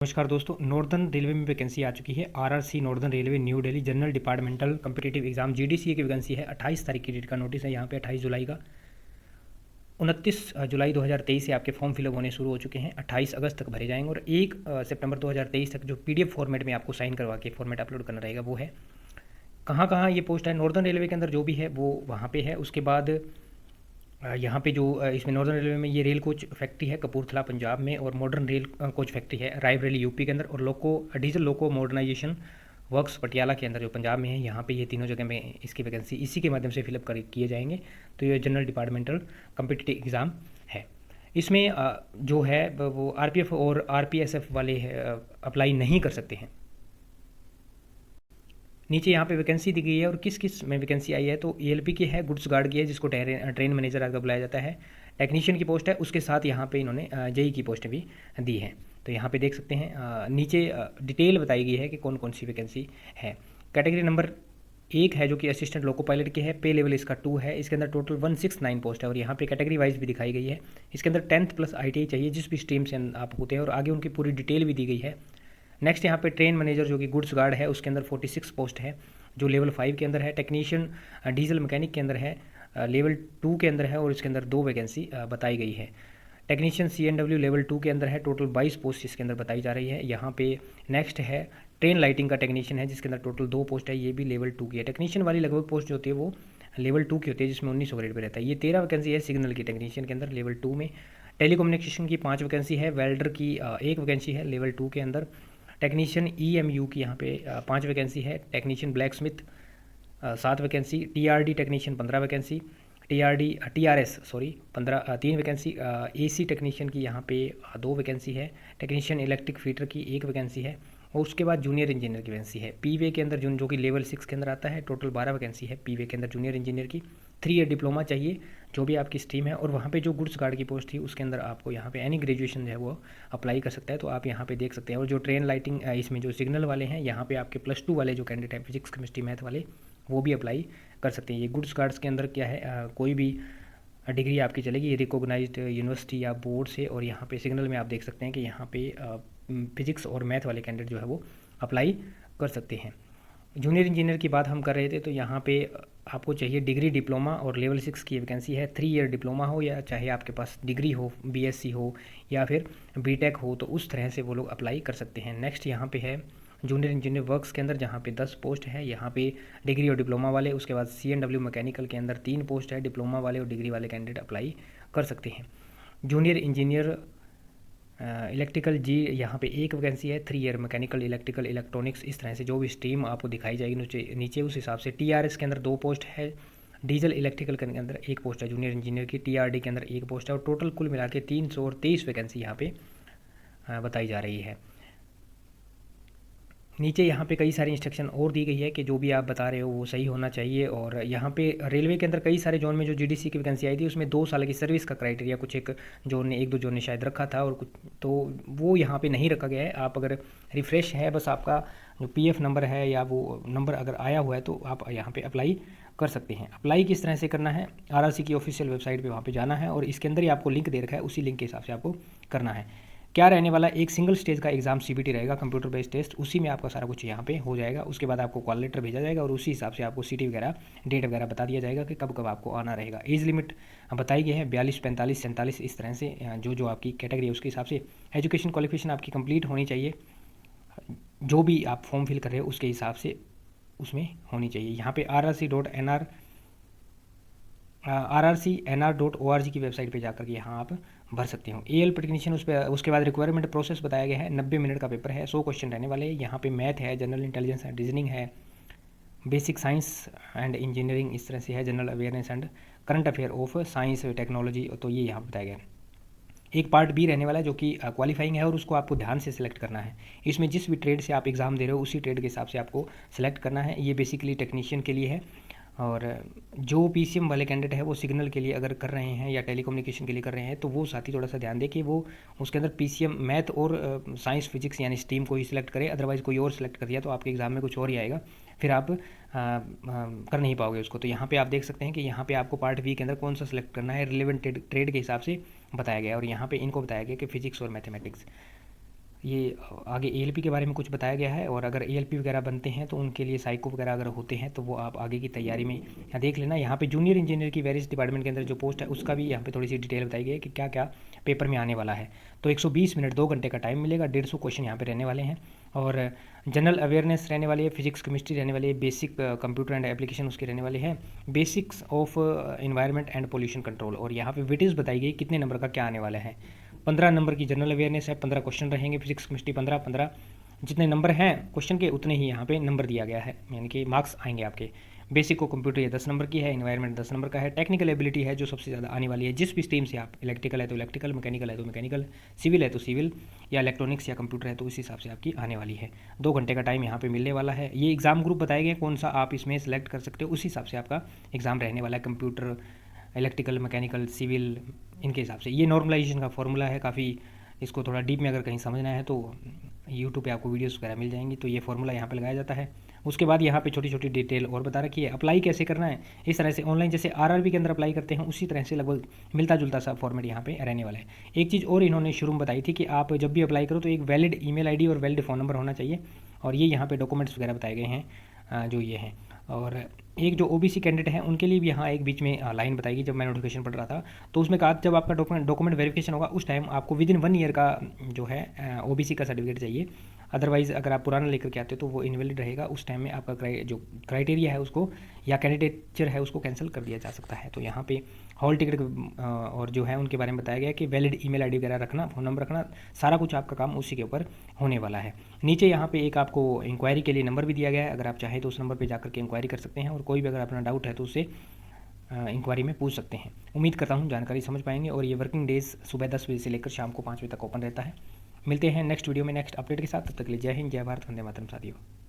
नमस्कार दोस्तों, northern railway में वैकेंसी आ चुकी है। RRC northern railway new Delhi general departmental competitive exam GDC की वैकेंसी है। 28 तारीख की डेट का नोटिस है यहाँ पे 28 जुलाई का। 29 जुलाई 2023 से आपके फॉर्म फिलअप होने शुरू हो चुके हैं। 28 अगस्त तक भरे जाएंगे और 1 सितंबर 2023 तक जो पीडीएफ फॉर्मेट में आपको साइन करवा के फॉर्मेट अपलोड करना रहेगा वो है। कहाँ कहाँ ये पोस्ट है नॉर्दर्न रेलवे के अंदर जो भी है वो वहाँ पे है। उसके बाद यहाँ पे जो इसमें नॉर्दर्न रेलवे में ये रेल कोच फैक्ट्री है कपूरथला पंजाब में, और मॉडर्न रेल कोच फैक्ट्री है रायबरेली यूपी के अंदर, और diesel loco modernisation works Patiala के अंदर जो पंजाब में है। यहाँ पे ये तीनों जगह में इसकी वैकेंसी इसी के माध्यम से फिलअप किए जाएंगे। तो ये जनरल डिपार्टमेंटल कम्पिटिटिव एग्ज़ाम है। इसमें जो है वो आरपीएफ और आरपीएसएफ वाले अप्लाई नहीं कर सकते हैं। नीचे यहाँ पे वैकेंसी दी गई है और किस किस में वैकेंसी आई है। तो एएलपी की है, गुड्स गार्ड की है जिसको ट्रेन मैनेजर आकर बुलाया जाता है, टेक्नीशियन की पोस्ट है, उसके साथ यहाँ पे इन्होंने जेई की पोस्ट भी दी है। तो यहाँ पे देख सकते हैं नीचे डिटेल बताई गई है कि कौन कौन सी वैकेंसी है। कैटेगरी नंबर 1 है जो कि असिस्टेंट लोको पायलट की है, पे लेवल इसका 2 है। इसके अंदर टोटल 169 पोस्ट है और यहाँ पे कैटेगरी वाइज भी दिखाई गई है। इसके अंदर 10th प्लस ITI चाहिए जिस भी स्ट्रीम से आप होते हैं, और आगे उनकी पूरी डिटेल भी दी गई है। नेक्स्ट यहाँ पे ट्रेन मैनेजर जो कि गुड्स गार्ड है उसके अंदर 46 पोस्ट है जो लेवल 5 के अंदर है। टेक्नीशियन डीजल मैकेनिक के अंदर है, लेवल 2 के अंदर है और इसके अंदर 2 वैकेंसी बताई गई है। टेक्नीशियन CNW लेवल 2 के अंदर है, टोटल 22 पोस्ट इसके अंदर बताई जा रही है। यहाँ पे नेक्स्ट है ट्रेन लाइटिंग का टेक्नीशियन है जिसके अंदर टोटल 2 पोस्ट है, ये भी लेवल 2 की है। टेक्नीशियन वाली लगभग पोस्ट जो होती है वो लेवल 2 की होती है जिसमें 1900 ग्रेड पे रहता है। ये 13 वैकेंसी है सिग्नल की टेक्नीशियन के अंदर लेवल 2 में। टेलीकम्युनिकेशन की 5 वैकेंसी है, वेल्डर की 1 वैकेंसी है लेवल 2 के अंदर। टेक्नीशियन EMU की यहाँ पे 5 वैकेंसी है। Technician black Smith 7 vacancy. TRD technician 15 vacancy. TRS 3 vacancy. AC technician की यहाँ पे 2 वैकेंसी है। टेक्नीशियन इलेक्ट्रिक फीटर की 1 वैकेंसी है और उसके बाद जूनियर इंजीनियर की वैकेंसी है। पीवे के अंदर जो कि लेवल 6 के अंदर आता है, टोटल 12 वैकेंसी है पीवे के अंदर जूनियर इंजीनियर की। 3 ईयर डिप्लोमा चाहिए जो भी आपकी स्ट्रीम है। और वहाँ पे जो गुड्स गार्ड की पोस्ट थी उसके अंदर आपको यहाँ पे एनी ग्रेजुएशन जो है वो अप्लाई कर सकता है। तो आप यहाँ पे देख सकते हैं। और जो ट्रेन लाइटिंग इसमें जो सिग्नल वाले हैं यहाँ पे आपके +2 वाले जो कैंडिडेट हैं फिजिक्स केमिस्ट्री मैथ वाले वो भी अप्लाई कर सकते हैं। ये गुड्स गार्ड्स के अंदर क्या है कोई भी डिग्री आपकी चलेगी रिकॉग्नाइज्ड यूनिवर्सिटी या बोर्ड से। और यहाँ पे सिग्नल में आप देख सकते हैं कि यहाँ पे फिजिक्स और मैथ वाले कैंडिडेट जो है वो अप्लाई कर सकते हैं। जूनियर इंजीनियर की बात हम कर रहे थे तो यहाँ पे आपको चाहिए डिग्री डिप्लोमा और लेवल 6 की वैकेंसी है। 3 ईयर डिप्लोमा हो या चाहे आपके पास डिग्री हो, BSc हो या फिर BTech हो, तो उस तरह से वो लोग अप्लाई कर सकते हैं। नेक्स्ट यहाँ पे है जूनियर इंजीनियर वर्क्स के अंदर जहाँ पे 10 पोस्ट है। यहाँ पे डिग्री और डिप्लोमा वाले, उसके बाद CNW मैकेनिकल के अंदर 3 पोस्ट है। डिप्लोमा वाले और डिग्री वाले कैंडिडेट अप्लाई कर सकते हैं। जूनियर इंजीनियर इलेक्ट्रिकल जी यहाँ पे 1 वैकेंसी है। 3 ईयर मैकेनिकल इलेक्ट्रिकल इलेक्ट्रॉनिक्स, इस तरह से जो भी स्ट्रीम आपको दिखाई जाएगी नीचे उस हिसाब से। TRS के अंदर 2 पोस्ट है। डीजल इलेक्ट्रिकल के अंदर 1 पोस्ट है जूनियर इंजीनियर की। TRD के अंदर 1 पोस्ट है और टोटल कुल मिला के 323 वैकेंसी यहाँ पे बताई जा रही है। नीचे यहाँ पे कई सारी इंस्ट्रक्शन और दी गई है कि जो भी आप बता रहे हो वो सही होना चाहिए। और यहाँ पे रेलवे के अंदर कई सारे जोन में जो GDC की वैकेंसी आई थी उसमें 2 साल की सर्विस का क्राइटेरिया कुछ एक जोन ने 1-2 जोन ने शायद रखा था और कुछ तो वो यहाँ पे नहीं रखा गया है। आप अगर रिफ़्रेश है बस आपका जो PF नंबर है या वो नंबर अगर आया हुआ है तो आप यहाँ पर अप्लाई कर सकते हैं। अप्लाई किस तरह से करना है, RRC की ऑफिशियल वेबसाइट पर वहाँ पर जाना है और इसके अंदर ही आपको लिंक दे रखा है, उसी लिंक के हिसाब से आपको करना है। क्या रहने वाला, एक सिंगल स्टेज का एग्जाम CBT रहेगा, कंप्यूटर बेस्ड टेस्ट, उसी में आपका सारा कुछ यहाँ पे हो जाएगा। उसके बाद आपको कॉल लेटर भेजा जाएगा और उसी हिसाब से आपको सिटी वगैरह डेट वगैरह बता दिया जाएगा कि कब कब आपको आना रहेगा। एज लिमिट बताई गई है 42, 45, 47 इस तरह से जो आपकी कैटेगरी है उसके हिसाब से। एजुकेशन क्वालिफिकेशन आपकी कंप्लीट होनी चाहिए, जो भी आप फॉर्म फिल कर रहे हो उसके हिसाब से उसमें होनी चाहिए। यहाँ पे rrcnr.org की वेबसाइट पे जाकर के यहाँ आप भर सकते हो। AL टेक्नीशियन उस पर। उसके बाद रिक्वायरमेंट प्रोसेस बताया गया है। 90 मिनट का पेपर है, 100 क्वेश्चन रहने वाले। यहाँ पे मैथ है, जनरल इंटेलिजेंस है, रीजनिंग है, बेसिक साइंस एंड इंजीनियरिंग इस तरह से है, general awareness and current affair of science technology, तो ये यहाँ बताया गया है। एक पार्ट B रहने वाला है जो कि क्वालिफाइंग है और उसको आपको ध्यान से सिलेक्ट करना है। इसमें जिस भी ट्रेड से आप एग्ज़ाम दे रहे हो उसी ट्रेड के हिसाब से आपको सेलेक्ट करना है। ये बेसिकली टेक्नीशियन के लिए है। और जो PCM वाले कैंडिडेट है वो सिग्नल के लिए अगर कर रहे हैं या टेलीकम्युनिकेशन के लिए कर रहे हैं तो वो साथी थोड़ा सा ध्यान दें कि वो उसके अंदर PCM मैथ और साइंस फिजिक्स यानी स्ट्रीम को ही सिलेक्ट करें। अदरवाइज़ कोई और सिलेक्ट कर दिया तो आपके एग्ज़ाम में कुछ और ही आएगा, फिर आप कर नहीं पाओगे उसको। तो यहाँ पे आप देख सकते हैं कि यहाँ पे आपको पार्ट B के अंदर कौन सा सिलेक्ट करना है, रिलेवेंट ट्रेड के हिसाब से बताया गया है। और यहाँ पे इनको बताया गया कि फिजिक्स और मैथमेटिक्स। ये आगे एएलपी के बारे में कुछ बताया गया है, और अगर एएलपी वगैरह बनते हैं तो उनके लिए साइको वगैरह अगर होते हैं तो वो आप आगे की तैयारी में देख लेना। यहाँ पे जूनियर इंजीनियर की वेरियस डिपार्टमेंट के अंदर जो पोस्ट है उसका भी यहाँ पे थोड़ी सी डिटेल बताई गई है कि क्या क्या पेपर में आने वाला है। तो 120 मिनट 2 घंटे का टाइम मिलेगा, 150 क्वेश्चन यहाँ पे रहने वाले हैं, और जनरल अवेयरनेस रहने वाली है, फिजिक्स केमिस्ट्री रहने वाली है, बेसिक कंप्यूटर एंड एप्लीकेशन उसके रहने वाले हैं, basics of environment and pollution control, और यहाँ पे वेटेज बताई गई कितने नंबर का क्या आने वाला है। 15 नंबर की जनरल अवेयरनेस है, 15 क्वेश्चन रहेंगे, फिजिक्स केमिस्ट्री 15 जितने नंबर हैं क्वेश्चन के उतने ही यहाँ पे नंबर दिया गया है, यानी कि मार्क्स आएंगे आपके। बेसिक को कंप्यूटर ये 10 नंबर की है, इन्वायरमेंट 10 नंबर का है, टेक्निकल एबिलिटी है जो सबसे ज़्यादा आने वाली है, जिस भी स्ट्रीम से आप, इलेक्ट्रिकल है तो इलेक्ट्रिकल, मैकेनिकल है तो मैकेनिकल, सिविल है तो सिविल, या इलेक्ट्रॉनिक्स या कंप्यूटर है तो उस हिसाब से आपकी आने वाली है। 2 घंटे का टाइम यहाँ पे मिलने वाला है। ये एग्ज़ाम ग्रुप बताए गए कौन सा आप इसमें सेलेक्ट कर सकते हो, उस हिसाब से आपका एग्ज़ाम रहने वाला है, कंप्यूटर, इलेक्ट्रिकल, मैकेनिकल, सिविल, इनके हिसाब से। ये नॉर्मलाइजेशन का फॉर्मूला है, काफ़ी इसको थोड़ा डीप में अगर कहीं समझना है तो यूट्यूब पे आपको वीडियोस वगैरह मिल जाएंगी। तो ये फॉर्मूला यहाँ पे लगाया जाता है। उसके बाद यहाँ पे छोटी छोटी डिटेल और बता रखी है, अप्लाई कैसे करना है। इस तरह से ऑनलाइन जैसे आरआरबी के अंदर अप्लाई करते हैं उसी तरह से लगभग मिलता जुलता सा फॉर्मेट यहाँ पे रहने वाला है। एक चीज़ और इन्होंने शुरू में बताई थी कि आप जब भी अप्लाई करो तो एक वैलिड ईमेल आईडी और वैलिड फ़ोन नंबर होना चाहिए, और ये यहाँ पे डॉक्यूमेंट्स वगैरह बताए गए हैं जो ये हैं। और एक जो ओबीसी कैंडिडेट हैं उनके लिए भी यहाँ एक बीच में लाइन बताएगी, जब मैं नोटिफिकेशन पढ़ रहा था तो उसमें कहा जब आपका डॉक्यूमेंट वेरिफिकेशन होगा उस टाइम आपको विदिन 1 ईयर का जो है ओबीसी का सर्टिफिकेट चाहिए। अदरवाइज़ अगर आप पुराना लेकर के आते हो तो वो इनवैलिड रहेगा। उस टाइम में आपका जो क्राइटेरिया है उसको या कैंडिडेचर है उसको कैंसिल कर दिया जा सकता है। तो यहाँ पे हॉल टिकट और जो है उनके बारे में बताया गया कि वैलिड ईमेल आईडी वगैरह रखना, फ़ोन नंबर रखना, सारा कुछ आपका काम उसी के ऊपर होने वाला है। नीचे यहाँ पे एक आपको इंक्वायरी के लिए नंबर भी दिया गया है, अगर आप चाहें तो उस नंबर पर जाकर के इंक्वायरी कर सकते हैं, और कोई भी अगर अपना डाउट है तो उससे इंक्वायरी में पूछ सकते हैं। उम्मीद करता हूँ जानकारी समझ पाएंगे। और ये वर्किंग डेज़ सुबह 10 बजे से लेकर शाम को 5 बजे तक ओपन रहता है। मिलते हैं नेक्स्ट वीडियो में नेक्स्ट अपडेट के साथ, तब तक के लिए जय हिंद, जय भारत, वंदे मातरम साथियों।